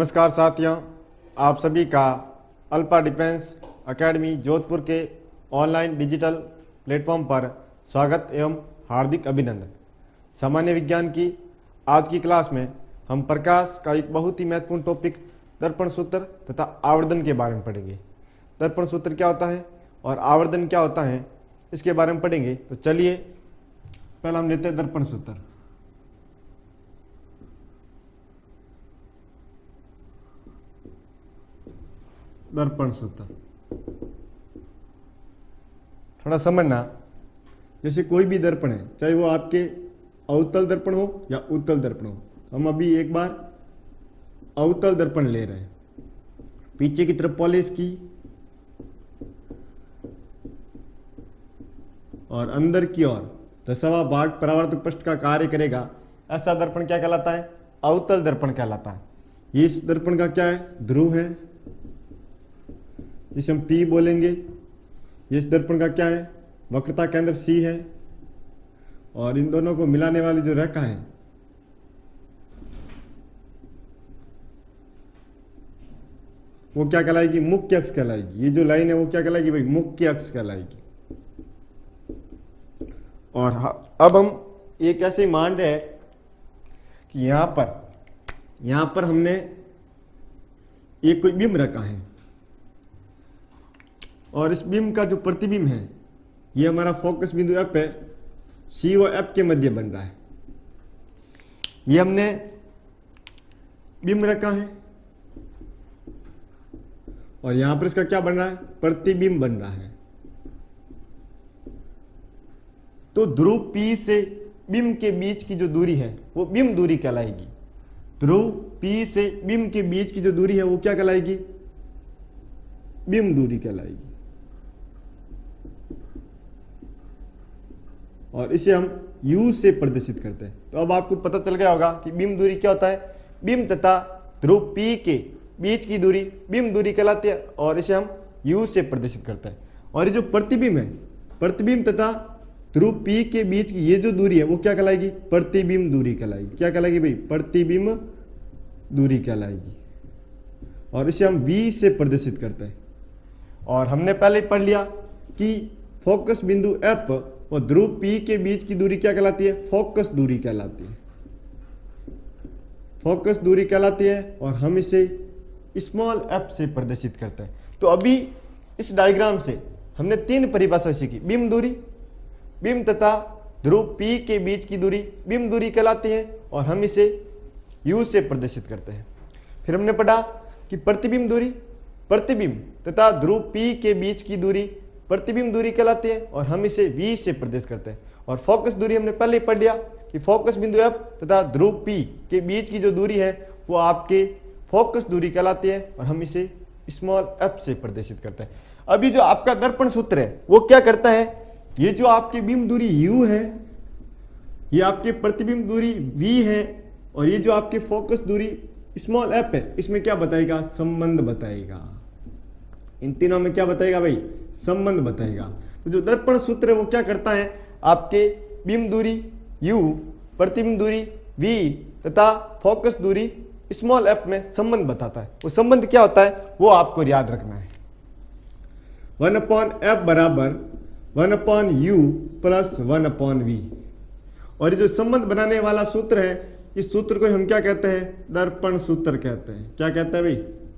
नमस्कार साथियों, आप सभी का अल्फा डिफेंस एकेडमी जोधपुर के ऑनलाइन डिजिटल प्लेटफॉर्म पर स्वागत एवं हार्दिक अभिनंदन। सामान्य विज्ञान की आज की क्लास में हम प्रकाश का एक बहुत ही महत्वपूर्ण टॉपिक दर्पण सूत्र तथा आवर्धन के बारे में पढ़ेंगे। दर्पण सूत्र क्या होता है और आवर्धन क्या होता है, इसके बारे में पढ़ेंगे। तो चलिए पहले हम लेते हैं दर्पण सूत्र। दर्पण सूत्र थोड़ा समझना, जैसे कोई भी दर्पण है, चाहे वो आपके अवतल दर्पण हो या उत्तल दर्पण हो। हम अभी एक बार अवतल दर्पण ले रहे हैं, पीछे की तरफ पॉलिश की और अंदर की ओर दसवां भाग परावर्तक पृष्ठ का कार्य करेगा। ऐसा दर्पण क्या कहलाता है? अवतल दर्पण कहलाता है। ये इस दर्पण का क्या है? ध्रुव है, जिसे हम P बोलेंगे। ये इस दर्पण का क्या है? वक्रता केंद्र C है, और इन दोनों को मिलाने वाली जो रेखा है वो क्या कहलाएगी? मुख्य अक्ष कहलाएगी। ये जो लाइन है वो क्या कहलाएगी भाई? मुख्य अक्ष कहलाएगी। और अब हम एक ऐसे मान रहे हैं कि यहां पर हमने एक कोई बिंब रखा है, और इस बिंब का जो प्रतिबिंब है ये हमारा फोकस बिंदु F है, C व F के मध्य बन रहा है। ये हमने बिंब रखा है और यहां पर इसका क्या बन रहा है? प्रतिबिंब बन रहा है। तो ध्रुव P से बिंब के बीच की जो दूरी है वो बिंब दूरी कहलाएगी। ध्रुव P से बिंब के बीच की जो दूरी है वो क्या कहलाएगी? बिंब दूरी कहलाएगी। और इसे हम U से प्रदर्शित करते हैं। तो अब आपको पता चल गया होगा कि बिंब दूरी क्या होता है। बिंब तथा ध्रुव P के बीच की दूरी बिंब दूरी कहलाती है, और इसे हम U से प्रदर्शित करते हैं। और ये जो प्रतिबिंब है, प्रतिबिंब तथा ध्रुव P के बीच की ये जो दूरी है वो क्या कहलाएगी? प्रतिबिंब दूरी कहलाएगी। क्या कहलाएगी भाई? प्रतिबिंब दूरी कहलाएगी। और इसे हम V से प्रदर्शित करते हैं। और हमने पहले ही पढ़ लिया कि फोकस बिंदु F और ध्रुव P के बीच की दूरी क्या कहलाती है? फोकस दूरी कहलाती है। फोकस दूरी कहलाती है, और हम इसे स्मॉल f से प्रदर्शित करते हैं। तो अभी इस डायग्राम से हमने तीन परिभाषा सीखी। बिंब दूरी, बिंब तथा ध्रुव P के बीच की दूरी बिंब दूरी कहलाती है, और हम इसे U से प्रदर्शित करते हैं। फिर हमने पढ़ा कि प्रतिबिंब दूरी, प्रतिबिंब तथा ध्रुव P के बीच की दूरी प्रतिबिंब दूरी कहलाती है, और हम इसे V से प्रदर्शित करते हैं। और फोकस दूरी हमने पहले ही पढ़ लिया कि फोकस बिंदु F तथा ध्रुव P के बीच की जो दूरी है वो आपके फोकस दूरी कहलाती है, और हम इसे स्मॉल f से प्रदर्शित करते हैं। अभी जो आपका दर्पण सूत्र है वो क्या करता है? ये जो आपकी बिंब दूरी U है, ये आपके प्रतिबिंब दूरी V है, और ये जो आपके फोकस दूरी स्मॉल f है, इसमें क्या बताएगा? संबंध बताएगा। इन तीनों में क्या बताएगा भाई? संबंध बताएगा। तो जो दर्पण सूत्र है वो क्या करता है? आपके बिंब दूरी U, प्रतिबिंब दूरी V तथा फोकस दूरी स्मॉल f में संबंध बताता है। वो संबंध क्या होता है वो आपको याद रखना है। 1/f बराबर 1/u प्लस 1/v। और ये जो संबंध बनाने वाला सूत्र है, इस सूत्र को हम क्या कहते हैं? दर्पण सूत्र कहते हैं। क्या कहते हैं भाई?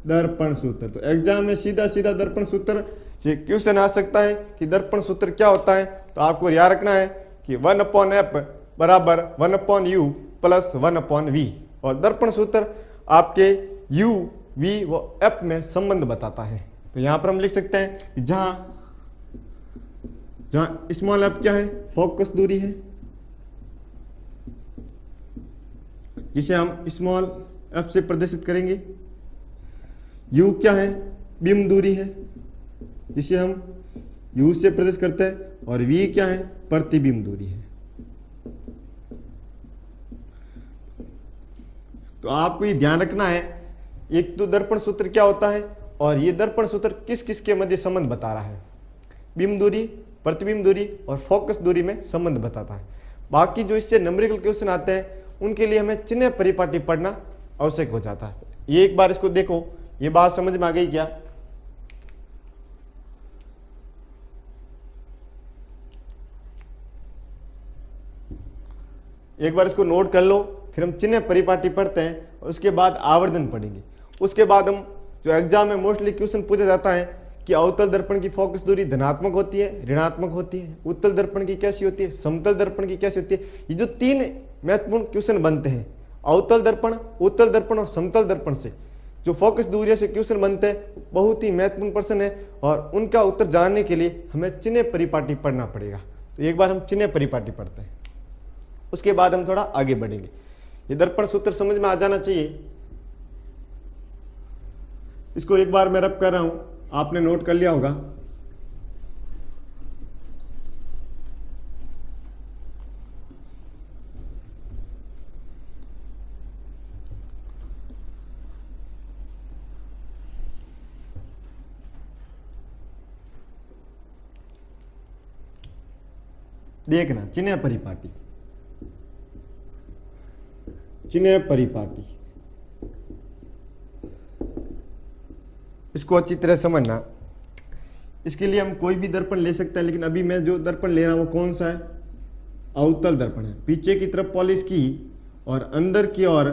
दर्पण सूत्र। तो एग्जाम में सीधा सीधा दर्पण सूत्र से क्वेश्चन आ सकता है कि दर्पण सूत्र क्या होता है। तो आपको याद रखना है कि 1/f बराबर 1/u प्लस 1/v। और दर्पण सूत्र आपके U, V व F में संबंध बताता है। तो यहां पर हम लिख सकते हैं कि जहां स्मॉल f क्या है? फोकस दूरी है, जिसे हम स्मॉल f से प्रदर्शित करेंगे। U क्या है? बिंब दूरी है, जिसे हम U से प्रदर्शित करते हैं। और V क्या है? प्रतिबिंब दूरी है। तो आपको ये ध्यान रखना है, एक तो दर्पण सूत्र क्या होता है, और ये दर्पण सूत्र किस किस के मध्य संबंध बता रहा है। बिंब दूरी, प्रतिबिंब दूरी और फोकस दूरी में संबंध बताता है। बाकी जो इससे न्यूमेरिकल क्वेश्चन आते हैं उनके लिए हमें चिन्ह परिपाटी पढ़ना आवश्यक हो जाता है। ये एक बार इसको देखो, ये बात समझ में आ गई क्या? एक बार इसको नोट कर लो, फिर हम चिन्ह परिपाटी पढ़ते हैं और उसके बाद आवर्धन पढ़ेंगे। उसके बाद हम जो एग्जाम में मोस्टली क्वेश्चन पूछा जाता है कि अवतल दर्पण की फोकस दूरी धनात्मक होती है, ऋणात्मक होती है, उत्तल दर्पण की कैसी होती है, समतल दर्पण की कैसी होती है। ये जो तीन महत्वपूर्ण क्वेश्चन बनते हैं अवतल दर्पण, उत्तल दर्पण और समतल दर्पण से जो फोकस दूरियों से क्वेश्चन बनते हैं, बहुत ही महत्वपूर्ण प्रश्न है और उनका उत्तर जानने के लिए हमें चिन्ह परिपाटी पढ़ना पड़ेगा। तो एक बार हम चिन्ह परिपाटी पढ़ते हैं, उसके बाद हम थोड़ा आगे बढ़ेंगे। ये दर्पण सूत्र समझ में आ जाना चाहिए। इसको एक बार मैं रब कर रहा हूं, आपने नोट कर लिया होगा। देखना चिन्ह परिपाटी, चिन्ह परिपाटी, इसको अच्छी तरह समझना। इसके लिए हम कोई भी दर्पण ले सकते हैं, लेकिन अभी मैं जो दर्पण ले रहा हूं वो कौन सा है? अवतल दर्पण है। पीछे की तरफ पॉलिश की और अंदर की ओर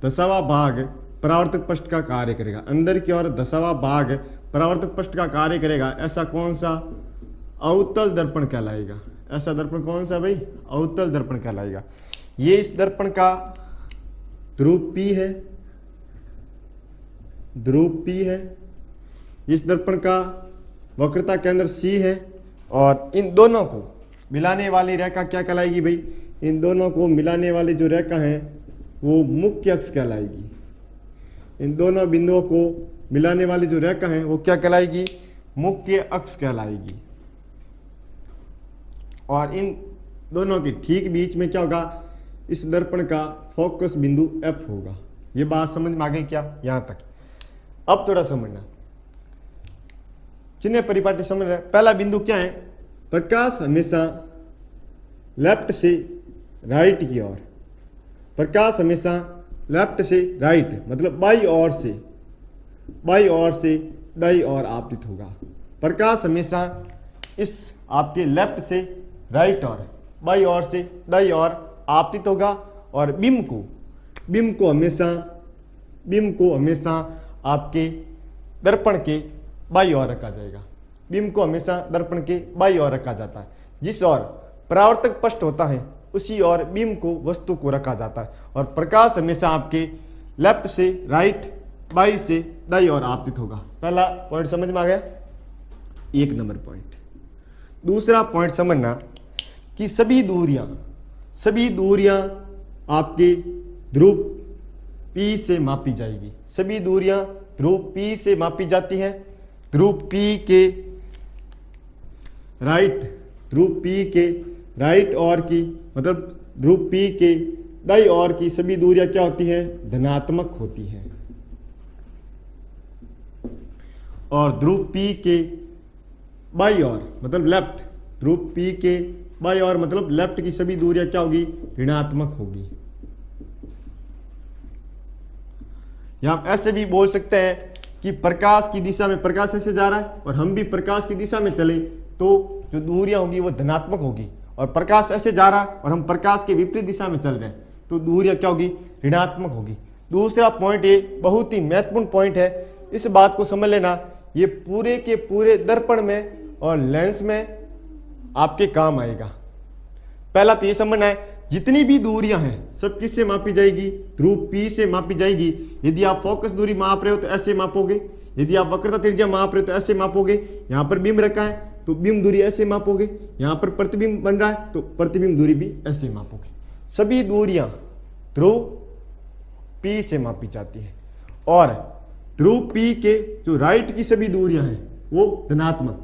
10वां भाग परावर्तक पृष्ठ का कार्य करेगा। अंदर की ओर 10वां भाग परावर्तक पृष्ठ का कार्य करेगा। ऐसा कौन सा? अवतल दर्पण कहलाएगा। ऐसा दर्पण कौन सा भाई? अवतल दर्पण कहलाएगा। ये इस दर्पण का ध्रुव P है, ध्रुव P है। इस दर्पण का वक्रता केंद्र C है और इन दोनों को मिलाने वाली रेखा क्या कहलाएगी भाई? इन दोनों को मिलाने वाली जो रेखा है वो मुख्य अक्ष कहलाएगी। इन दोनों बिंदुओं को मिलाने वाली जो रेखा है वो क्या कहलाएगी? मुख्य अक्ष कहलाएगी। और इन दोनों के ठीक बीच में क्या होगा? इस दर्पण का फोकस बिंदु F होगा। ये बात समझ में आ गई क्या यहां तक? अब थोड़ा समझना, चिन्ह परिपाटी समझ रहे हैं। पहला बिंदु क्या है? प्रकाश हमेशा लेफ्ट से राइट की ओर, प्रकाश हमेशा लेफ्ट से राइट मतलब बाई ओर से दाई ओर आपतित होगा। प्रकाश हमेशा इस आपके लेफ्ट से राइट और बाई ओर से दाई ओर आपतित होगा और बिंब को हमेशा आपके दर्पण के बाई ओर रखा जाएगा। बिंब को हमेशा दर्पण के बाई ओर रखा जाता है। जिस ओर परावर्तक पृष्ठ होता है उसी ओर बिंब को वस्तु को रखा जाता है और प्रकाश हमेशा आपके लेफ्ट से राइट, बाई से दाई ओर आपतित होगा। पहला पॉइंट समझ में आ गया, एक नंबर पॉइंट। दूसरा पॉइंट समझना कि सभी दूरियां आपके ध्रुव P से मापी जाएगी। सभी दूरियां ध्रुव P से मापी जाती हैं। ध्रुव P के राइट और की मतलब ध्रुव P के दाई ओर की सभी दूरियां क्या होती हैं? धनात्मक होती हैं। और ध्रुव P के बाई ओर मतलब लेफ्ट, ध्रुव P के बाई ओर मतलब लेफ्ट की सभी दूरियां क्या होगी? ऋणात्मक होगी। या आप ऐसे भी बोल सकते हैं कि प्रकाश की दिशा में प्रकाश ऐसे जा रहा है और हम भी प्रकाश की दिशा में चले तो जो दूरियां होगी वो धनात्मक होगी, और प्रकाश ऐसे जा रहा है और हम प्रकाश के विपरीत दिशा में चल रहे हैं तो दूरियां क्या होगी? ऋणात्मक होगी। दूसरा पॉइंट ये बहुत ही महत्वपूर्ण पॉइंट है, इस बात को समझ लेना। ये पूरे के पूरे दर्पण में और लेंस में आपके काम आएगा। पहला तो ये समझना है जितनी भी दूरियां हैं सब किससे मापी जाएगी? ध्रुव P से मापी जाएगी। यदि आप फोकस दूरी माप रहे हो तो ऐसे मापोगे, यदि आप वक्रता त्रिज्या माप रहे हो तो ऐसे मापोगे। यहाँ पर बिंब रखा है तो बिंब दूरी ऐसे मापोगे, यहाँ पर प्रतिबिंब बन रहा है तो प्रतिबिंब दूरी भी ऐसे मापोगे। सभी दूरियां ध्रुव P से मापी जाती है और ध्रुव P के जो राइट की सभी दूरियां हैं वो धनात्मक।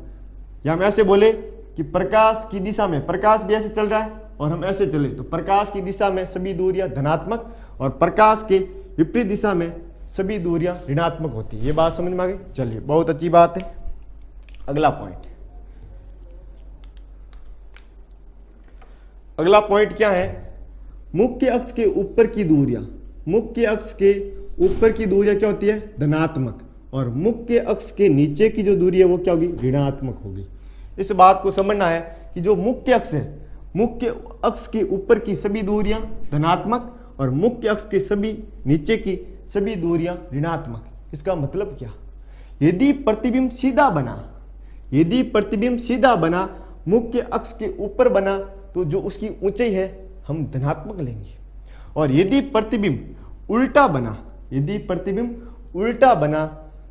या हम ऐसे बोले कि प्रकाश की दिशा में प्रकाश भी ऐसे चल रहा है और हम ऐसे चले तो प्रकाश की दिशा में सभी दूरियां धनात्मक और प्रकाश के विपरीत दिशा में सभी दूरियां ऋणात्मक होती है। ये बात समझ में आ गई? चलिए, बहुत अच्छी बात है। अगला पॉइंट क्या है? मुख्य अक्ष के ऊपर की दूरियां, मुख्य अक्ष के ऊपर की दूरियां क्या होती है, धनात्मक, और मुख्य अक्ष के नीचे की जो दूरी है वो क्या होगी, ऋणात्मक होगी। इस बात को समझना है कि जो मुख्य अक्ष है, मुख्य अक्ष के ऊपर की सभी दूरियां धनात्मक और मुख्य अक्ष के सभी नीचे की सभी दूरियां ऋणात्मक। इसका मतलब क्या, यदि प्रतिबिंब सीधा बना, यदि प्रतिबिंब सीधा बना, मुख्य अक्ष के ऊपर बना, तो जो उसकी ऊंचाई है हम धनात्मक लेंगे। और यदि प्रतिबिंब उल्टा बना, यदि प्रतिबिंब उल्टा बना,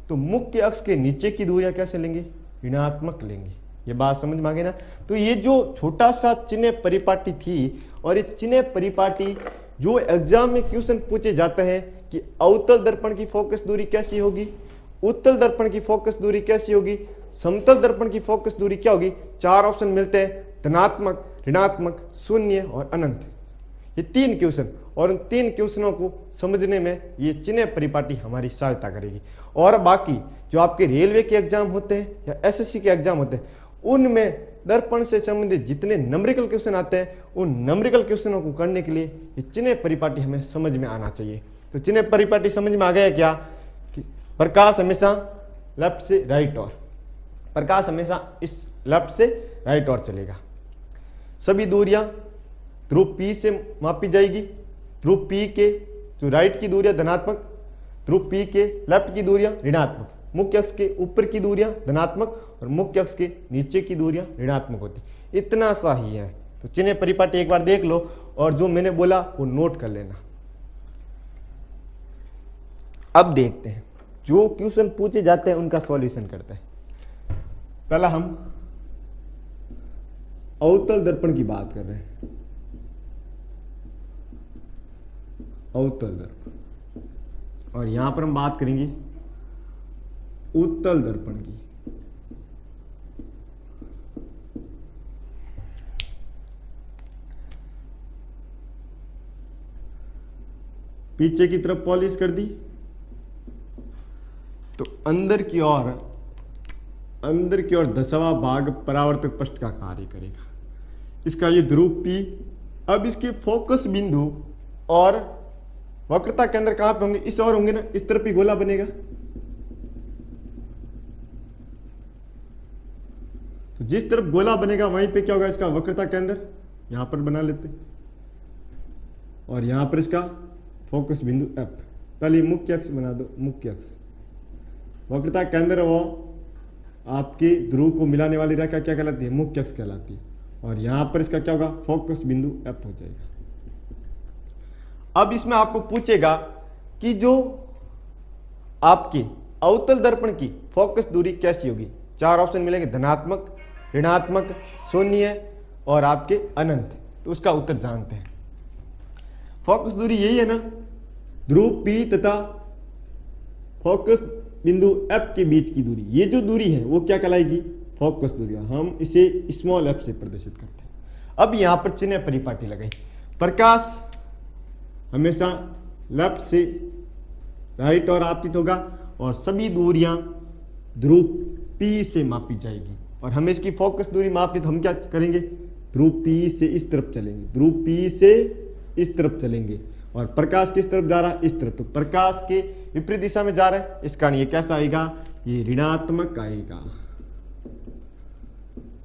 तो मुख्य अक्ष के नीचे की दूरियां कैसे लेंगे, ऋणात्मक लेंगे। ये बात समझ में आ गई ना। तो ये जो छोटा सा चिन्ह परिपाटी थी, और ये चिन्ह परिपाटी जो एग्जाम में क्वेश्चन पूछे जाते हैं कि अवतल दर्पण की फोकस दूरी कैसी होगी, उत्तल दर्पण की फोकस दूरी कैसी होगी, समतल दर्पण की फोकस दूरी क्या होगी, 4 ऑप्शन मिलते हैं, धनात्मक, ऋणात्मक, शून्य और अनंत। ये 3 क्वेश्चन, और उन 3 क्वेश्चनों को समझने में ये चिन्ह परिपाटी हमारी सहायता करेगी। और बाकी जो आपके रेलवे के एग्जाम होते हैं या एसएससी के एग्जाम होते हैं, उनमें दर्पण से संबंधित जितने नंबरिकल क्वेश्चन आते हैं, उन नंबरिकल क्वेश्चनों को करने के लिए ये चिन्ह परिपाटी हमें समझ में आना चाहिए। तो चिन्ह परिपाटी समझ में आ गया क्या, कि प्रकाश हमेशा लेफ्ट से राइट और, प्रकाश हमेशा इस लेफ्ट से राइट और चलेगा। सभी दूरियां ध्रुव P से मापी जाएगी। ध्रुव P के जो राइट की दूरियां धनात्मक, ध्रुव P के लेफ्ट की दूरियां ऋणात्मक, मुख्य अक्ष के ऊपर की दूरियां धनात्मक और मुख्य अक्ष के नीचे की दूरियां ऋणात्मक होती। इतना सा ही है। तो चिन्ह परिपाटी एक बार देख लो, और जो मैंने बोला वो नोट कर लेना। अब देखते हैं जो क्वेश्चन पूछे जाते हैं उनका सॉल्यूशन करते हैं। पहला हम अवतल दर्पण की बात कर रहे हैं, अवतल दर्पण, और यहां पर हम बात करेंगे उत्तल दर्पण की। पीछे की तरफ पॉलिश कर दी तो अंदर की ओर 10वां भाग परावर्तक पृष्ठ का कार्य करेगा। इसका ये ध्रुव P। अब इसके फोकस बिंदु और वक्रता के अंदर कहां पे होंगे, इस ओर होंगे ना, इस तरफ ही गोला बनेगा। तो जिस तरफ गोला बनेगा वहीं पे क्या होगा, इसका वक्रता के अंदर यहां पर बना लेते, और यहां पर इसका फोकस बिंदु F। पहले मुख्य अक्ष बना दो, मुख्य अक्ष, वक्रता के अंदर वो आपके ध्रुव को मिलाने वाली रेखा क्या कहलाती है, मुख्य अक्ष कहलाती है, और यहां पर इसका क्या होगा, फोकस बिंदु F हो जाएगा। अब इसमें आपको पूछेगा कि जो आपकी अवतल दर्पण की फोकस दूरी कैसी होगी। 4 ऑप्शन मिलेंगे, धनात्मक, ऋणात्मक, शून्य और आपके अनंत। तो उसका उत्तर जानते हैं। फोकस दूरी यही है ना, ध्रुव P तथा फोकस बिंदु F के बीच की दूरी। ये जो दूरी है वो क्या कहलाएगी, फोकस दूरी। हम इसे स्मॉल f से प्रदर्शित करते हैं। अब यहां पर चिन्ह परिपाटी लगाई। प्रकाश हमेशा लेफ्ट से राइट और आपतित होगा, और सभी दूरियां ध्रुव P से मापी जाएगी, और हमें इसकी फोकस दूरी मापी तो हम क्या करेंगे, ध्रुव P से इस तरफ चलेंगे, ध्रुव P से इस तरफ चलेंगे, और प्रकाश किस तरफ जा रहा है, इस तरफ। तो प्रकाश के विपरीत दिशा में जा रहा है, इस कारण ये कैसा आएगा, ये ऋणात्मक आएगा।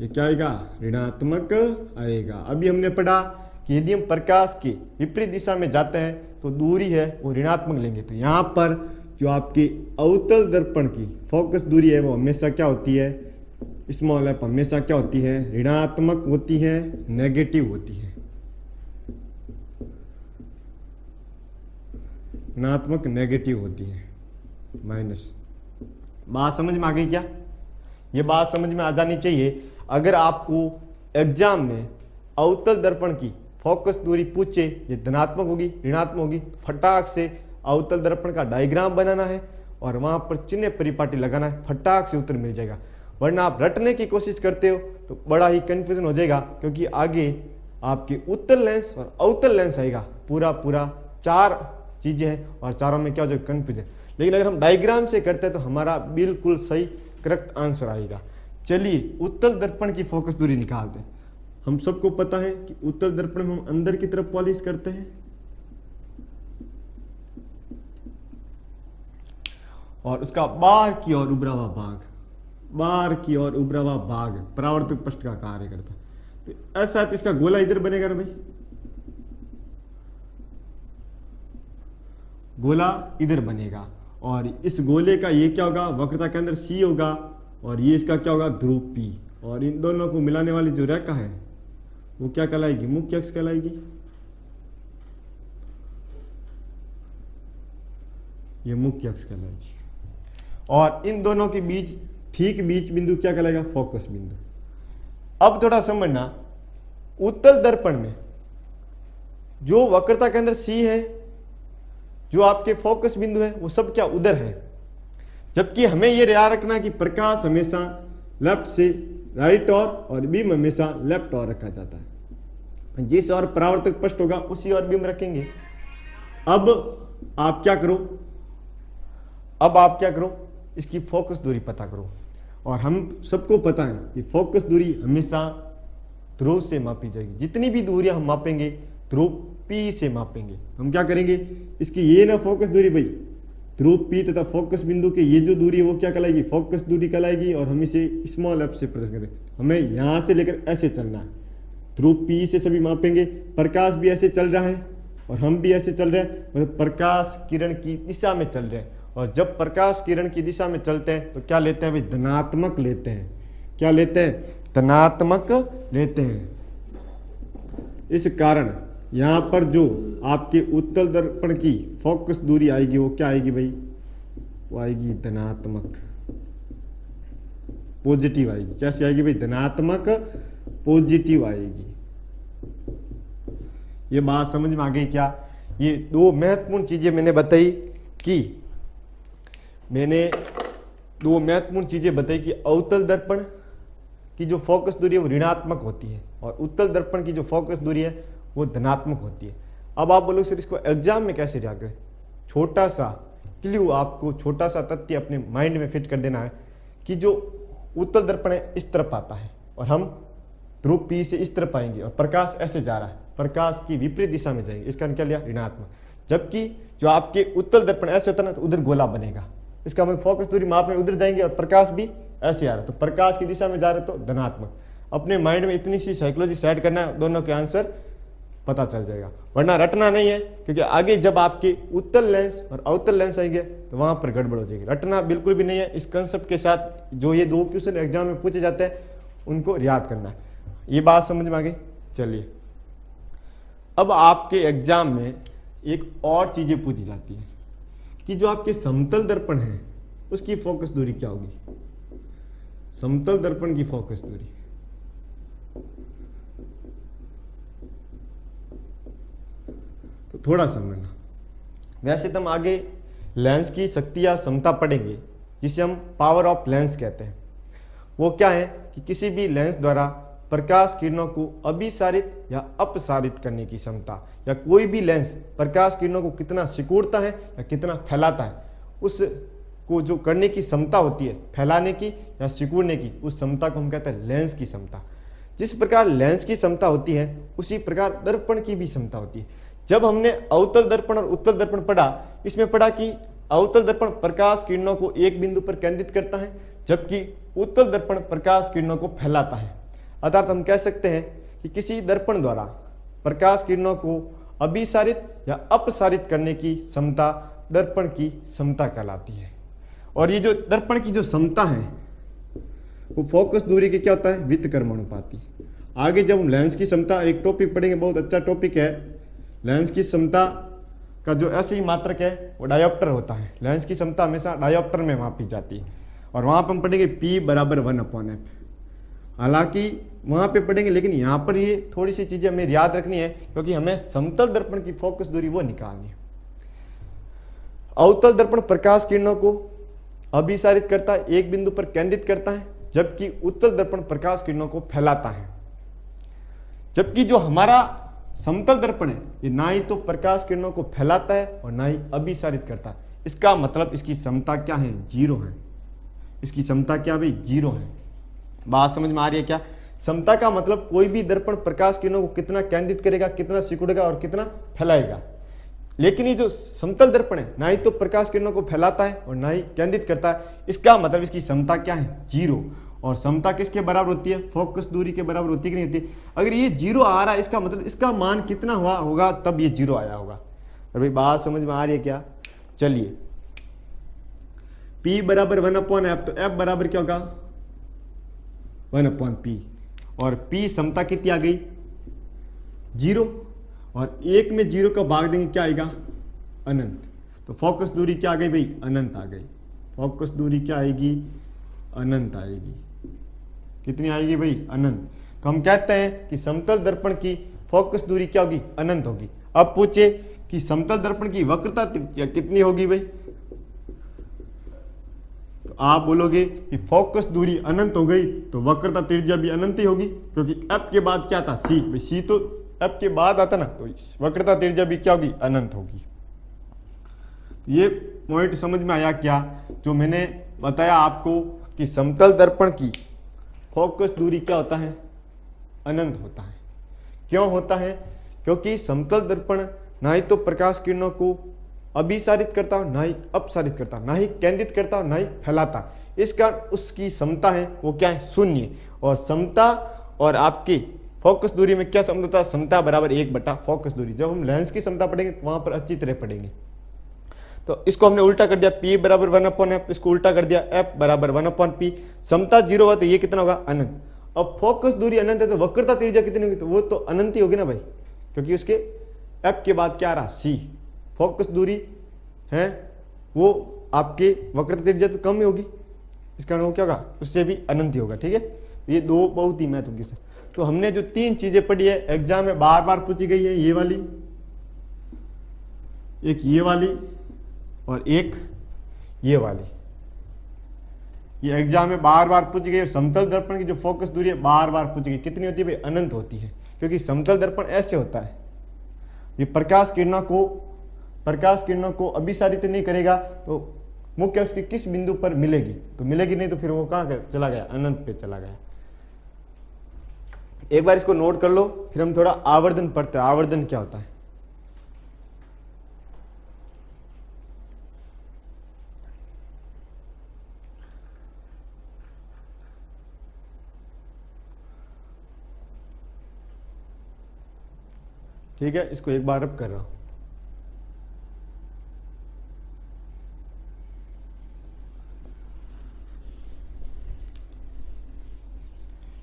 ये क्या आएगा, ऋणात्मक आएगा। अभी हमने पढ़ा कि यदि हम प्रकाश के विपरीत दिशा में जाते हैं तो दूरी है वो ऋणात्मक लेंगे। तो यहाँ पर जो आपकी अवतल दर्पण की फोकस दूरी है वो हमेशा क्या होती है, स्मॉल f हमेशा क्या होती है, ऋणात्मक होती है, नेगेटिव होती है, ऋणात्मक नेगेटिव होती है, माइनस। बात समझ में आ गई क्या, ये बात समझ में आ जानी चाहिए। अगर आपको एग्जाम में अवतल दर्पण की फोकस दूरी पूछे, ये धनात्मक होगी, ऋणात्मक होगी, फटाक से अवतल दर्पण का डायग्राम बनाना है और वहां पर चिन्ह परिपाटी लगाना है, फटाक से उत्तर मिल जाएगा। वरना आप रटने की कोशिश करते हो तो बड़ा ही कंफ्यूजन हो जाएगा, क्योंकि आगे आपके उत्तल लेंस और अवतल लेंस आएगा, पूरा 4 चीजें हैं और चारों में क्या हो जाएगा, कंफ्यूजन। लेकिन अगर हम डायग्राम से करते हैं तो हमारा बिल्कुल सही करेक्ट आंसर आएगा। चलिए उत्तल दर्पण की फोकस दूरी निकालते हैं। हम सबको पता है कि उत्तल दर्पण में हम अंदर की तरफ पॉलिश करते हैं, और उसका बाहर की ओर उभरा हुआ भाग, बाहर की ओर उभरा हुआ भाग परावर्तक पृष्ठ का कार्य करता है। तो ऐसा है तो इसका गोला इधर बनेगा ना भाई, गोला इधर बनेगा और इस गोले का ये क्या होगा, वक्रता के अंदर सी होगा और ये इसका क्या होगा, ध्रुव पी। और इन दोनों को मिलाने वाली जो रेखा है वो क्या कहलाएगी, मुख्य अक्ष कहलाएगी। ये मुख्य अक्ष कहलाएगी। और इन दोनों के बीच ठीक बीच बिंदु क्या कहलाएगा, फोकस बिंदु। अब थोड़ा समझना, उत्तल दर्पण में जो वक्रता के अंदर सी है, जो आपके फोकस बिंदु है, वो सब क्या उधर है। जबकि हमें यह याद रखना कि प्रकाश हमेशा लेफ्ट से राइट और बीम हमेशा लेफ्ट और रखा जाता है। जिस और परावर्तक पृष्ठ होगा उसी और बीम रखेंगे। अब आप क्या करो, इसकी फोकस दूरी पता करो। और हम सबको पता है कि फोकस दूरी हमेशा ध्रुव से मापी जाएगी। जितनी भी दूरियां हम मापेंगे ध्रुव P से मापेंगे। हम क्या करेंगे, इसकी ये ना फोकस दूरी भाई, ध्रुव P तथा फोकस बिंदु के ये जो दूरी है वो क्या कहलाएगी, फोकस दूरी कहलाएगी। और हम इसे स्मॉल f से प्रदर्शित करें। हमें यहां से लेकर ऐसे चलना है। ध्रुव P से सभी मापेंगे। प्रकाश भी ऐसे चल रहा है और हम भी ऐसे चल रहे हैं, मतलब प्रकाश किरण की दिशा में चल रहे हैं। और जब प्रकाश किरण की दिशा में चलते हैं तो क्या लेते हैं भाई, धनात्मक लेते हैं। क्या लेते हैं, धनात्मक लेते हैं। इस कारण यहां पर जो आपके उत्तल दर्पण की फोकस दूरी आएगी वो क्या आएगी भाई, वो आएगी धनात्मक, पॉजिटिव आएगी। कैसे आएगी भाई, धनात्मक पॉजिटिव आएगी। ये बात समझ में आ गई क्या। ये दो महत्वपूर्ण चीजें मैंने बताई कि अवतल दर्पण की जो फोकस दूरी है वो ऋणात्मक होती है और उत्तल दर्पण की जो फोकस दूरी है वो धनात्मक होती है। अब आप बोलोगे सर इसको एग्जाम में कैसे याद करें। छोटा सा क्ल्यू, आपको छोटा सा तथ्य अपने माइंड में फिट कर देना है कि जो उत्तल दर्पण है इस तरफ आता है और हम ध्रुव P से इस तरफ आएंगे और प्रकाश ऐसे जा रहा है, प्रकाश की विपरीत दिशा में जाएंगे। इसका क्या लिया, ऋणात्मक। जबकि जो आपके उत्तल दर्पण ऐसे होता है ना तो उधर गोला बनेगा। इसका मतलब फोकस दूरी मापने उधर जाएंगे और प्रकाश भी ऐसे आ रहा है, तो प्रकाश की दिशा में जा रहे तो धनात्मक। अपने माइंड में इतनी सी साइकोलॉजी सेट करना है, दोनों के आंसर पता चल जाएगा। वरना रटना नहीं है, क्योंकि आगे जब आपके उत्तल लेंस और अवतल लेंस आएंगे तो वहां पर गड़बड़ हो जाएगी। रटना बिल्कुल भी नहीं है। इस कंसेप्ट के साथ जो ये दो क्वेश्चन एग्जाम में पूछे जाते हैं उनको याद करना है। ये बात समझ में आ गई। चलिए, अब आपके एग्जाम में एक और चीजें पूछी जाती है कि जो आपके समतल दर्पण है उसकी फोकस दूरी क्या होगी। समतल दर्पण की फोकस दूरी, तो थोड़ा समझना। वैसे तो हम आगे लेंस की शक्ति या क्षमता पढ़ेंगे, जिसे हम पावर ऑफ लेंस कहते हैं। वो क्या है कि किसी भी लेंस द्वारा प्रकाश किरणों को अभिसारित या अपसारित करने की क्षमता, या कोई भी लेंस प्रकाश किरणों को कितना सिकुड़ता है या कितना फैलाता है, उसको जो करने की क्षमता होती है, फैलाने की या सिकुड़ने की, उस क्षमता को हम कहते हैं लेंस की क्षमता। जिस प्रकार लेंस की क्षमता होती है उसी प्रकार दर्पण की भी क्षमता होती है। जब हमने अवतल दर्पण और उत्तल दर्पण पढ़ा, इसमें पढ़ा कि अवतल दर्पण प्रकाश किरणों को एक बिंदु पर केंद्रित करता है, जबकि उत्तल दर्पण प्रकाश किरणों को फैलाता है। अर्थात हम कह सकते हैं कि किसी दर्पण द्वारा प्रकाश किरणों को अभिसारित या अपसारित करने की क्षमता दर्पण की क्षमता कहलाती है। और ये जो दर्पण की जो क्षमता है वो फोकस दूरी के क्या होता है, व्युत्क्रमानुपाती। आगे जब हम लेंस की क्षमता एक टॉपिक पढ़ेंगे, बहुत अच्छा टॉपिक है। लेंस की क्षमता का जो ऐसे ही मात्रक है वो डायोप्टर होता है। लेंस की क्षमता हमेशा डायोप्टर में मापी जाती है और वहाँ पर हम पढ़ेंगे P बराबर 1/f। हालांकि वहाँ पे पढ़ेंगे, लेकिन यहाँ पर ये थोड़ी सी चीज़ें हमें याद रखनी है, क्योंकि हमें समतल दर्पण की फोकस दूरी वो निकालनी है। अवतल दर्पण प्रकाश किरणों को अभिसारित करता है, एक बिंदु पर केंद्रित करता है, जबकि उत्तल दर्पण प्रकाश किरणों को फैलाता है। जबकि जो हमारा समतल दर्पण है ये ना ही तो प्रकाश किरणों को फैलाता है और ना ही अभिसारित करता है। इसका मतलब इसकी क्षमता क्या है, 0 है। इसकी क्षमता क्या भाई, 0 है। बात समझ में आ रही है क्या। क्षमता का मतलब कोई भी दर्पण प्रकाश किरणों को कितना केंद्रित करेगा, कितना सिकुड़ेगा और कितना फैलाएगा। लेकिन ये जो समतल दर्पण है ना ही तो प्रकाश किरणों को फैलाता है और ना ही केंद्रित करता है। इसका मतलब इसकी समता क्या है, 0। और समता किसके बराबर होती है, फोकस दूरी के बराबर होती है कि नहीं होती। अगर ये 0 आ रहा है इसका मतलब इसका मान कितना हुआ होगा तब ये 0 आया होगा। और भाई बात समझ में आ रही है क्या? चलिए P बराबर 1/f, तो F बराबर क्या होगा 1/P। और P समता कितनी आ गई 0, और 1 में 0 का भाग देंगे क्या आएगा अनंत। तो फोकस दूरी क्या आ गई भाई, अनंत आ गई। फोकस दूरी क्या आएगी, अनंत आएगी। कितनी आएगी भाई, अनंत। तो हम कहते हैं कि समतल दर्पण की फोकस दूरी क्या होगी, अनंत होगी। अब पूछे कि समतल दर्पण की वक्रता त्रिज्या कितनी होगी भाई, तो आप बोलोगे कि फोकस दूरी अनंत हो गई तो वक्रता त्रिज्या भी अनंत ही होगी, क्योंकि F के बाद क्या था, C। भाई C तो F के बाद आता ना, तो वक्रता त्रिज्या भी क्या होगी, अनंत होगी। ये पॉइंट समझ में आया क्या, जो मैंने बताया आपको कि समतल दर्पण की फोकस दूरी क्या होता है, अनंत होता है। क्यों होता है, क्योंकि समतल दर्पण ना ही तो प्रकाश किरणों को अभिसारित करता हो, ना ही अपसारित करता, ना ही केंद्रित करता, ना ही फैलाता। इस कारण उसकी समता है वो क्या है, शून्य। और समता और आपकी फोकस दूरी में क्या संबंध होता है, समता बराबर 1 फोकस दूरी। जब हम लेंस की समता पढ़ेंगे वहां पर अच्छी तरह पढ़ेंगे। तो इसको हमने उल्टा कर दिया, P बराबर 1/f, इसको उल्टा कर दिया F बराबर 1/P। समता 0 हुआ तो ये कितना होगा, अनंत। अब फोकस दूरी अनंत है तो वक्रता त्रिज्या कितनी होगी, तो वो तो अनंत ही होगी ना भाई, क्योंकि उसके F के बाद क्या आ रहा, C। फोकस दूरी है वो आपके वक्रता त्रिज्या तो कम ही होगी, इस कारण वो क्या होगा, उससे भी अनंत ही होगा। ठीक है, ये दो बहुत ही महत्व की। तो हमने जो 3 चीजें पढ़ी है, एग्जाम में बार बार पूछी गई है, ये वाली, एक ये वाली और एक ये वाली। ये एग्जाम में बार बार पूछी गई। समतल दर्पण की जो फोकस दूरी है बार बार पूछी गई, कितनी होती है भाई, अनंत होती है। क्योंकि समतल दर्पण ऐसे होता है, ये प्रकाश किरणों को अभिसारित नहीं करेगा, तो मुख्य उसके किस बिंदु पर मिलेगी, तो मिलेगी नहीं तो फिर वो कहाँ चला गया, अनंत पे चला गया। एक बार इसको नोट कर लो, फिर हम थोड़ा आवर्धन पढ़ते हैं। आवर्धन क्या होता है, ठीक है, इसको एक बार अब कर रहा हूं।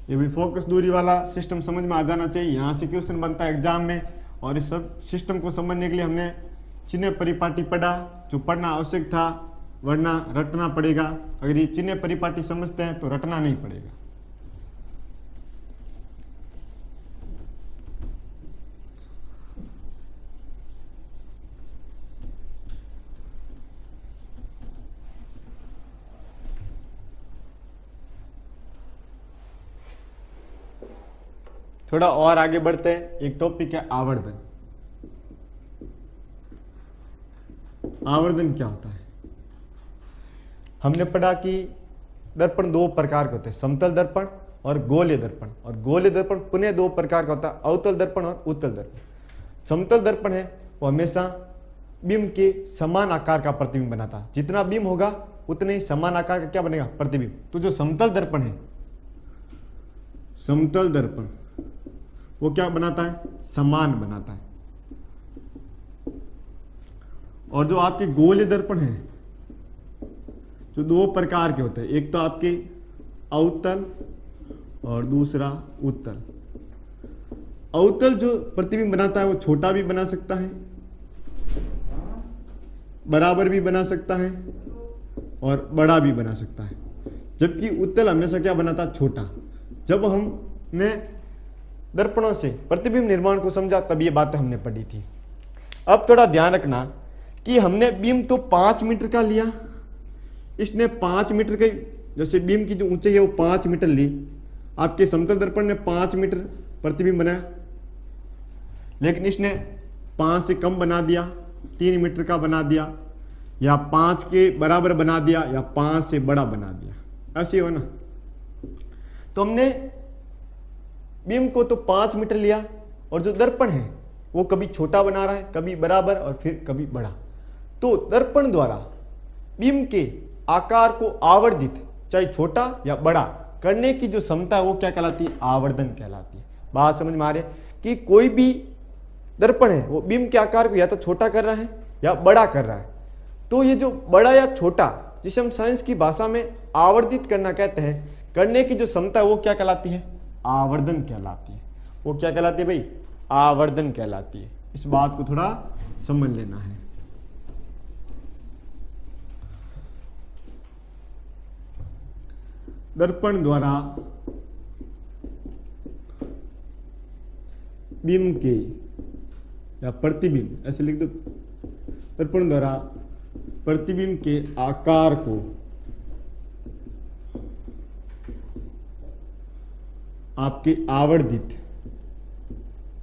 ये भी फोकस दूरी वाला सिस्टम समझ में आ जाना चाहिए, यहाँ से क्वेश्चन बनता है एग्जाम में। और इस सब सिस्टम को समझने के लिए हमने चिन्ह परिपाटी पढ़ा, जो पढ़ना आवश्यक था, वरना रटना पड़ेगा। अगर ये चिन्ह परिपाटी समझते हैं तो रटना नहीं पड़ेगा। थोड़ा और आगे बढ़ते हैं, एक टॉपिक है आवर्धन। आवर्धन क्या होता है, हमने पढ़ा कि दर्पण 2 प्रकार के होते हैं, समतल दर्पण और गोलीय दर्पण। और गोलीय दर्पण पुनः 2 प्रकार का होता है, अवतल दर्पण और उत्तल दर्पण। समतल दर्पण है वो हमेशा बिंब के समान आकार का प्रतिबिंब बनाता है, जितना बिंब होगा उतने ही समान आकार का क्या बनेगा, प्रतिबिंब। तो जो समतल दर्पण है, समतल दर्पण वो क्या बनाता है, समान बनाता है। और जो आपके गोलीय दर्पण है, जो 2 प्रकार के होते हैं, एक तो आपके अवतल और दूसरा उत्तल। अवतल जो प्रतिबिंब बनाता है वो छोटा भी बना सकता है, बराबर भी बना सकता है और बड़ा भी बना सकता है, जबकि उत्तल हमेशा क्या बनाता है, छोटा। जब हमने दर्पणों से प्रतिबिंब निर्माण को समझा तब ये बातें हमने पढ़ी थी। अब थोड़ा ध्यान रखना कि हमने बिंब तो 5 मीटर का लिया, इसने 5 मीटर का, जैसे बिंब की जो ऊंचाई है वो 5 मीटर ली, आपके समतल दर्पण ने 5 मीटर प्रतिबिंब बनाया, लेकिन इसने 5 से कम बना दिया, 3 मीटर का बना दिया, या 5 के बराबर बना दिया, या 5 से बड़ा बना दिया, ऐसे हो ना। तो हमने बिंब को तो 5 मीटर लिया, और जो दर्पण है वो कभी छोटा बना रहा है, कभी बराबर और फिर कभी बड़ा। तो दर्पण द्वारा बीम के आकार को आवर्धित, चाहे छोटा या बड़ा करने की जो क्षमता है वो क्या कहलाती है? आवर्धन कहलाती है। बात समझ में आ रही है कि कोई भी दर्पण है वो बीम के आकार को या तो छोटा कर रहा है या बड़ा कर रहा है। तो ये जो बड़ा या छोटा, जिसे हम साइंस की भाषा में आवर्धित करना कहते हैं, करने की जो क्षमता है वो क्या कहलाती है? आवर्धन कहलाती है। वो क्या कहलाती है भाई? आवर्धन कहलाती है। इस बात को थोड़ा समझ लेना है। दर्पण द्वारा बीम के या प्रतिबिंब, ऐसे लिख दो, दर्पण द्वारा प्रतिबिंब के आकार को आपके आवर्धित,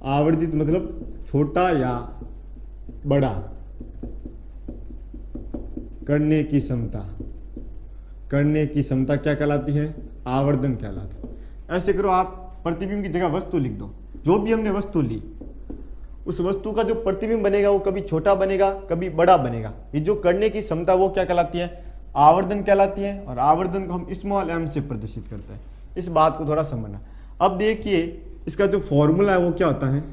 आवर्धित मतलब छोटा या बड़ा करने की क्षमता, करने की क्षमता क्या कहलाती है? आवर्धन कहलाती है। ऐसे करो, आप प्रतिबिंब की जगह वस्तु लिख दो। जो भी हमने वस्तु ली, उस वस्तु का जो प्रतिबिंब बनेगा वो कभी छोटा बनेगा, कभी बड़ा बनेगा। ये जो करने की क्षमता वो क्या कहलाती है? आवर्धन कहलाती है। और आवर्धन को हम स्मॉल m से प्रदर्शित करते हैं। इस बात को थोड़ा समझना। अब देखिए, इसका जो फॉर्मूला है वो क्या होता है?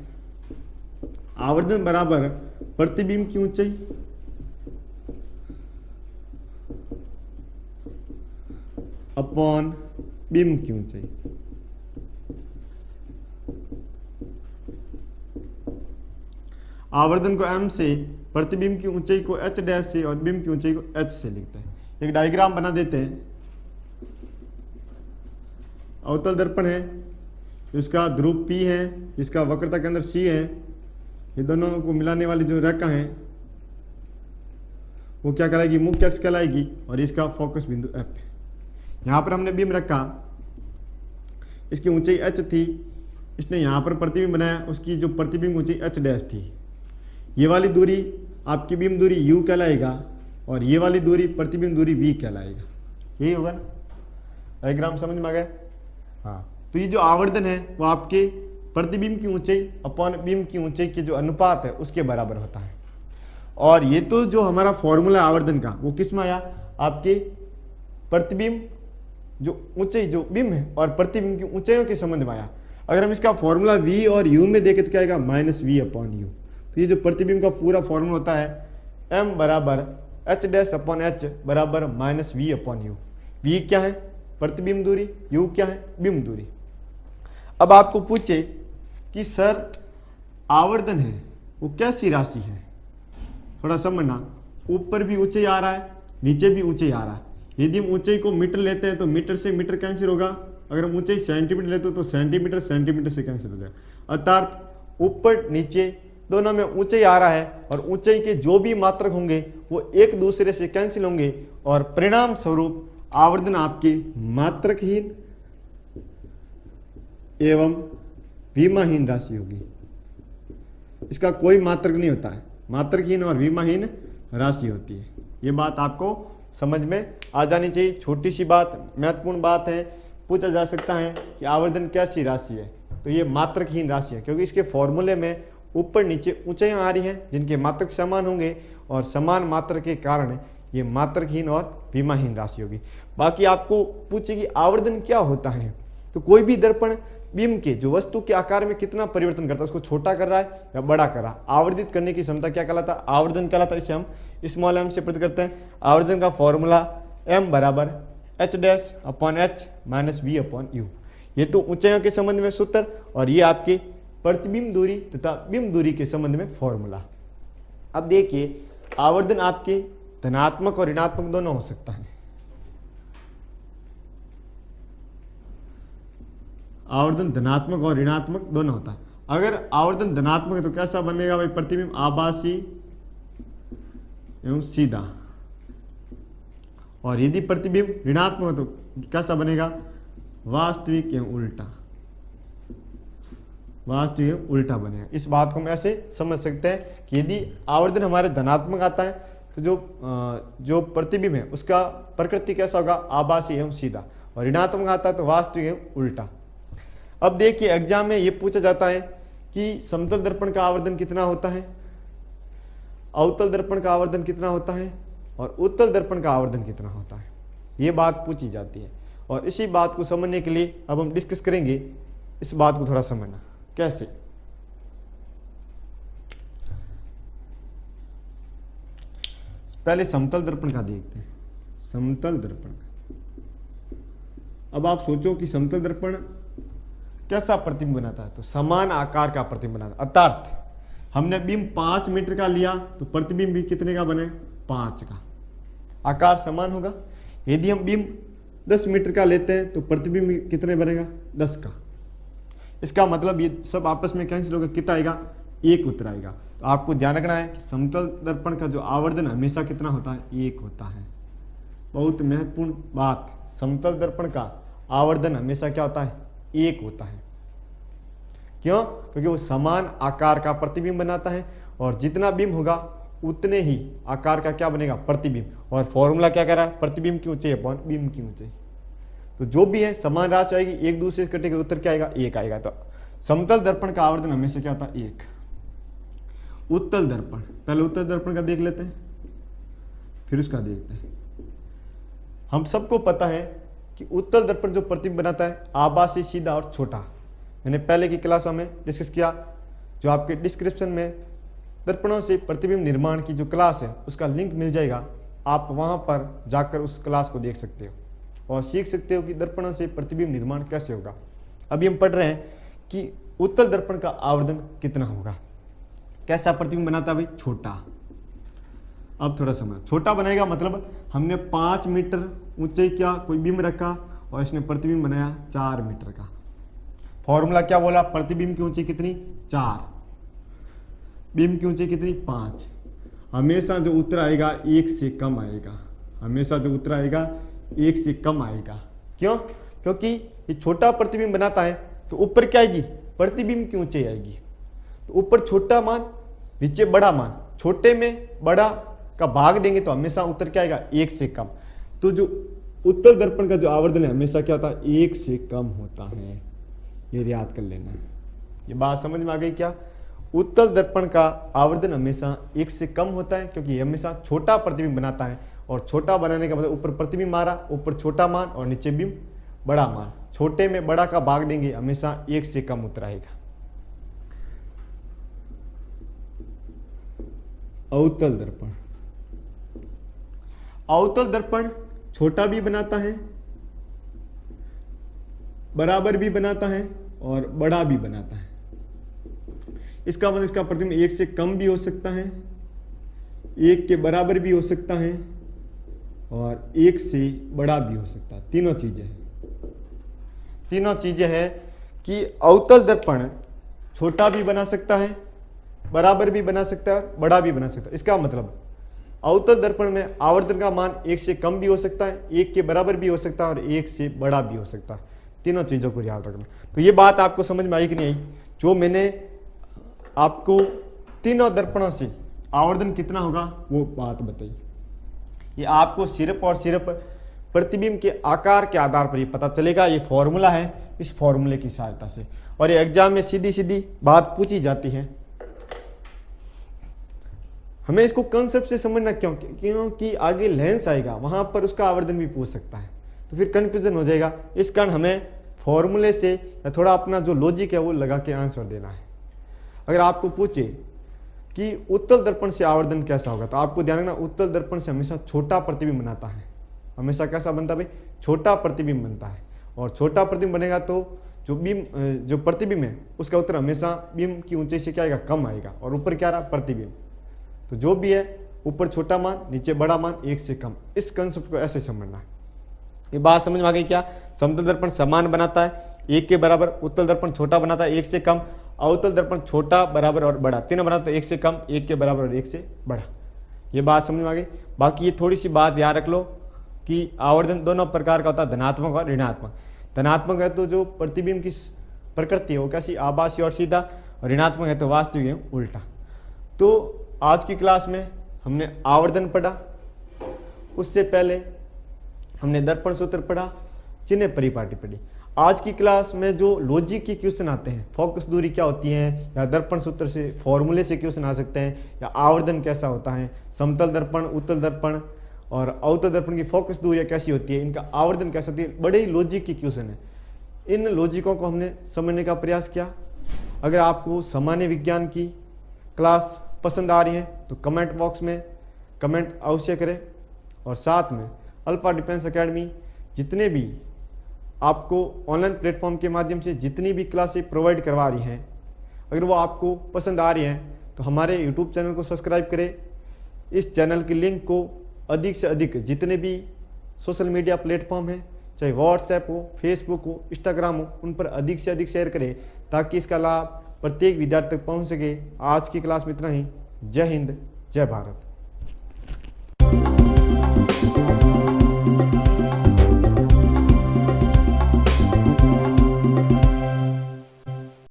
आवर्धन बराबर प्रतिबिंब की ऊंचाई अपॉन बिंब की ऊंचाई। आवर्धन को m से, प्रतिबिंब की ऊंचाई को h डैश से और बिंब की ऊंचाई को h से लिखते हैं। एक डायग्राम बना देते हैं। अवतल दर्पण है, इसका ध्रुव P है, इसका वक्रता केंद्र C है। ये दोनों को मिलाने वाली जो रेखा है वो क्या कहलाएगी? मुख्य अक्ष कहलाएगी। और इसका फोकस बिंदु F है। यहाँ पर हमने बीम रखा, इसकी ऊंचाई h थी, इसने यहाँ पर प्रतिबिंब बनाया, उसकी जो प्रतिबिंब ऊंचाई h डैश थी। ये वाली दूरी आपकी बीम दूरी u कहलाएगा और ये वाली दूरी प्रतिबिंब दूरी v कहलाएगा। यही होगा ना? डायग्राम समझ में आ गया? हाँ। तो ये जो आवर्धन है वो आपके प्रतिबिंब की ऊंचाई अपॉन बीम की ऊंचाई के जो अनुपात है उसके बराबर होता है। और ये तो जो हमारा फॉर्मूला आवर्धन का वो किस में आया? आपके प्रतिबिंब जो ऊंचाई, जो बिंब है और प्रतिबिंब की ऊंचाइयों के संबंध में आया। अगर हम इसका फॉर्मूला v और u में देखें तो क्या आएगा? Minus v upon u। तो ये जो प्रतिबिंब का पूरा फॉर्मूला होता है m बराबर h डैश अपॉन h बराबर minus v upon u। v क्या है? प्रतिबिंब दूरी। u क्या है? बिंब दूरी। अब आपको पूछे कि सर आवर्धन है वो कैसी राशि है? थोड़ा समझना। ऊपर भी ऊंचाई आ रहा है, नीचे भी ऊंचाई आ रहा है। यदि हम ऊंचाई को मीटर लेते हैं तो मीटर से मीटर कैंसिल होगा। अगर हम ऊंचाई सेंटीमीटर लेते हो तो सेंटीमीटर सेंटीमीटर से कैंसिल हो जाएगा। अर्थात ऊपर नीचे दोनों में ऊंचाई आ रहा है और ऊंचाई के जो भी मात्रक होंगे वो एक दूसरे से कैंसिल होंगे और परिणाम स्वरूप आवर्धन आपके मात्रकहीन एवं विमाहीन राशि होगी। इसका कोई मात्रक नहीं होता है, मात्रकहीन और विमाहीन राशि होती है। ये बात आपको समझ में आ जानी चाहिए। छोटी सी बात, महत्वपूर्ण बात है। पूछा जा सकता है कि आवर्धन कैसी राशि है? तो ये मात्रकहीन राशि है, क्योंकि इसके फॉर्मूले में ऊपर नीचे ऊंचाइयां आ रही हैं जिनके मात्रक समान होंगे और समान मात्रक के कारण ये मात्रकहीन और विमाहीन राशि होगी। बाकी आपको पूछे कि आवर्धन क्या होता है, तो कोई भी दर्पण बीम के जो वस्तु के आकार में कितना परिवर्तन करता है, उसको छोटा कर रहा है या बड़ा कर रहा है, आवर्धित करने की क्षमता क्या कहलाता है? आवर्धन कहलाता है। इसे हम स्मॉल m से प्रकट करते हैं। आवर्धन का फॉर्मूला m बराबर h dash upon h minus v upon u। ये तो ऊंचाइयों के संबंध में सूत्र और ये आपके प्रतिबिंब दूरी तथा बिंब दूरी के संबंध में फॉर्मूला। अब देखिए, आवर्धन आपके धनात्मक और ऋणात्मक दोनों हो सकता है। आवर्धन धनात्मक और ऋणात्मक दोनों होता है। अगर आवर्धन धनात्मक है तो कैसा बनेगा भाई? प्रतिबिंब आभासी एवं सीधा। और यदि प्रतिबिंब ऋणात्मक है तो कैसा बनेगा? वास्तविक एवं उल्टा। वास्तविक एवं उल्टा बनेगा। इस बात को हम ऐसे समझ सकते हैं कि यदि आवर्धन हमारे धनात्मक आता है तो जो प्रतिबिंब है उसका प्रकृति कैसा होगा? आभासी एवं सीधा। और ऋणात्मक आता है तो वास्तविक एवं उल्टा। अब देखिए, एग्जाम में ये पूछा जाता है कि समतल दर्पण का आवर्धन कितना होता है, अवतल दर्पण का आवर्धन कितना होता है और उत्तल दर्पण का आवर्धन कितना होता है, ये बात पूछी जाती है। और इसी बात को समझने के लिए अब हम डिस्कस करेंगे इस बात को थोड़ा समझना कैसे। पहले समतल दर्पण का देखते हैं, समतल दर्पण। अब आप सोचो कि समतल दर्पण कैसा प्रतिबिंब बनाता है, तो समान आकार का प्रतिबिंब बनाता है। अर्थात हमने बीम 5 मीटर का लिया तो प्रतिबिंब भी कितने का बने, 5 का। आकार समान होगा। यदि हम बीम 10 मीटर का लेते हैं तो प्रतिबिंब कितने बनेगा, 10 का। इसका मतलब ये सब आपस में कैंसिल होगा, कितना आएगा, 1 उत्तर आएगा। तो आपको ध्यान रखना है कि समतल दर्पण का जो आवर्धन हमेशा कितना होता है, 1 होता है। बहुत महत्वपूर्ण बात, समतल दर्पण का आवर्धन हमेशा क्या होता है, 1 होता है। क्यों? क्योंकि वो समान आकार का प्रतिबिंब बनाता है और जितना बिंब होगा उतने ही आकार का क्या बनेगा, प्रतिबिंब। और फॉर्मूला क्या कह रहा है, प्रतिबिंब की ऊंचाई अपॉन बिंब की ऊंचाई। तो जो भी है समान राशि आएगी, एक दूसरे से कटेगा, उत्तर क्या आएगा, 1 आएगा। तो समतल दर्पण का आवर्धन हमेशा क्या होता है, 1। उत्तल दर्पण, पहले उत्तल दर्पण का देख लेते हैं फिर उसका देखते हैं। हम सबको पता है कि उत्तल दर्पण जो प्रतिबिंब बनाता है, आभासी, सीधा और छोटा। मैंने पहले की क्लासों में डिस्कस किया, जो आपके डिस्क्रिप्शन में दर्पणों से प्रतिबिंब निर्माण की जो क्लास है उसका लिंक मिल जाएगा, आप वहां पर जाकर उस क्लास को देख सकते हो और सीख सकते हो कि दर्पणों से प्रतिबिंब निर्माण कैसे होगा। अभी हम पढ़ रहे हैं कि उत्तल दर्पण का आवर्धन कितना होगा, कैसा प्रतिबिंब बनाता है भाई, छोटा। अब थोड़ा समझ, छोटा बनाएगा मतलब हमने 5 मीटर ऊंचाई क्या कोई बिंब रखा और इसने प्रतिबिंब बनाया 4 मीटर का। फॉर्मूला क्या बोला, प्रतिबिंब की ऊंचाई कितनी, 4, बिंब की ऊंचाई कितनी, 5। हमेशा जो उत्तर आएगा 1 से कम आएगा, हमेशा जो उत्तर आएगा 1 से कम आएगा। क्यों? क्योंकि ये छोटा प्रतिबिंब बनाता है तो ऊपर क्या आएगी, प्रतिबिंब की ऊंचाई आएगी। तो ऊपर छोटा मान, नीचे बड़ा मान, छोटे में बड़ा का भाग देंगे तो हमेशा उत्तर क्या आएगा, 1 से कम। तो जो उत्तल दर्पण का जो आवर्धन है हमेशा क्या होता है, 1 से कम होता है। ये याद कर लेना है। ये बात समझ में आ गई क्या? उत्तल दर्पण का आवर्धन हमेशा 1 से कम होता है क्योंकि हमेशा छोटा प्रतिबिंब बनाता है। और छोटा बनाने का मतलब ऊपर प्रतिबिंब आ रहा, ऊपर छोटा मान और नीचे बिंब बड़ा मान। छोटे में बड़ा का भाग देंगे हमेशा 1 से कम उत्तर आएगा। अवतल दर्पण, अवतल दर्पण छोटा भी बनाता है, बराबर भी बनाता है और बड़ा भी बनाता है। इसका मतलब इसका प्रतिबिंब 1 से कम भी हो सकता है, 1 के बराबर भी हो सकता है और 1 से बड़ा भी हो सकता है। तीनों चीजें हैं, तीनों चीजें हैं कि अवतल दर्पण छोटा भी बना सकता है, बराबर भी बना सकता है, बड़ा भी बना सकता है। इसका मतलब अवतल दर्पण में आवर्धन का मान 1 से कम भी हो सकता है, 1 के बराबर भी हो सकता है और 1 से बड़ा भी हो सकता है। तीनों चीजों को याद रखना। तो ये बात आपको समझ में आई कि नहीं आई, जो मैंने आपको तीनों दर्पणों से आवर्धन कितना होगा वो बात बताई। ये आपको सिर्फ और सिर्फ प्रतिबिंब के आकार के आधार पर ये पता चलेगा। ये फॉर्मूला है, इस फॉर्मूले की सहायता से। और ये एग्जाम में सीधी सीधी बात पूछी जाती है। हमें इसको कंसेप्ट से समझना क्योंकि आगे लेंस आएगा, वहां पर उसका आवर्धन भी पूछ सकता है, तो फिर कंफ्यूजन हो जाएगा। इस कारण हमें फॉर्मूले से या थोड़ा अपना जो लॉजिक है वो लगा के आंसर देना है। अगर आपको पूछे कि उत्तल दर्पण से आवर्धन कैसा होगा, तो आपको ध्यान रखना उत्तल दर्पण से हमेशा छोटा प्रतिबिंब बनाता है। हमेशा कैसा बनता है भाई, छोटा प्रतिबिंब बनता है। और छोटा प्रतिबिंब बनेगा तो जो प्रतिबिंब है उसका उत्तर हमेशा बिंब की ऊंचाई से क्या आएगा, कम आएगा। और ऊपर क्या रहा, प्रतिबिंब। तो जो भी है ऊपर छोटा मान, नीचे बड़ा मान, 1 से कम। इस कंसेप्ट को ऐसे समझना है। ये बात समझ में आ गई क्या? समतल दर्पण समान बनाता है 1 के बराबर, उत्तल दर्पण छोटा बनाता है 1 से कम, अवतल दर्पण छोटा, बराबर और बड़ा, तीनों बनाता है 1 से कम, 1 के बराबर और 1 से बड़ा। ये बात समझ में आ गई। बाकी ये थोड़ी सी बात याद रख लो कि आवर्धन दोनों प्रकार का होता है, धनात्मक और ऋणात्मक। धनात्मक है तो जो प्रतिबिंब की प्रकृति है वो कैसी, आभासी और सीधा, और ऋणात्मक है तो वास्तविक है, उल्टा। तो आज की क्लास में हमने आवर्धन पढ़ा, उससे पहले हमने दर्पण सूत्र पढ़ा, चिन्ह परिपाटी पढ़ी। आज की क्लास में जो लॉजिक के क्वेश्चन आते हैं, फोकस दूरी क्या होती है, या दर्पण सूत्र से फॉर्मूले से क्वेश्चन आ सकते हैं, या आवर्धन कैसा होता है, समतल दर्पण, उत्तल दर्पण और अवतल दर्पण की फोकस दूरियाँ कैसी होती है, इनका आवर्धन कैसा होती है, बड़े ही लॉजिक के क्वेश्चन है। इन लॉजिकों को हमने समझने का प्रयास किया। अगर आपको सामान्य विज्ञान की क्लास पसंद आ रही है तो कमेंट बॉक्स में कमेंट अवश्य करें, और साथ में अल्फा डिफेंस एकेडमी जितने भी आपको ऑनलाइन प्लेटफॉर्म के माध्यम से जितनी भी क्लासें प्रोवाइड करवा रही हैं, अगर वो आपको पसंद आ रही हैं तो हमारे यूट्यूब चैनल को सब्सक्राइब करें। इस चैनल की लिंक को अधिक से अधिक जितने भी सोशल मीडिया प्लेटफॉर्म हैं, चाहे व्हाट्सएप हो, फेसबुक हो, इंस्टाग्राम हो, उन पर अधिक से अधिक शेयर करें ताकि इसका लाभ प्रत्येक विद्यार्थी तक पहुंच सके। आज की क्लास में इतना ही। जय हिंद, जय भारत।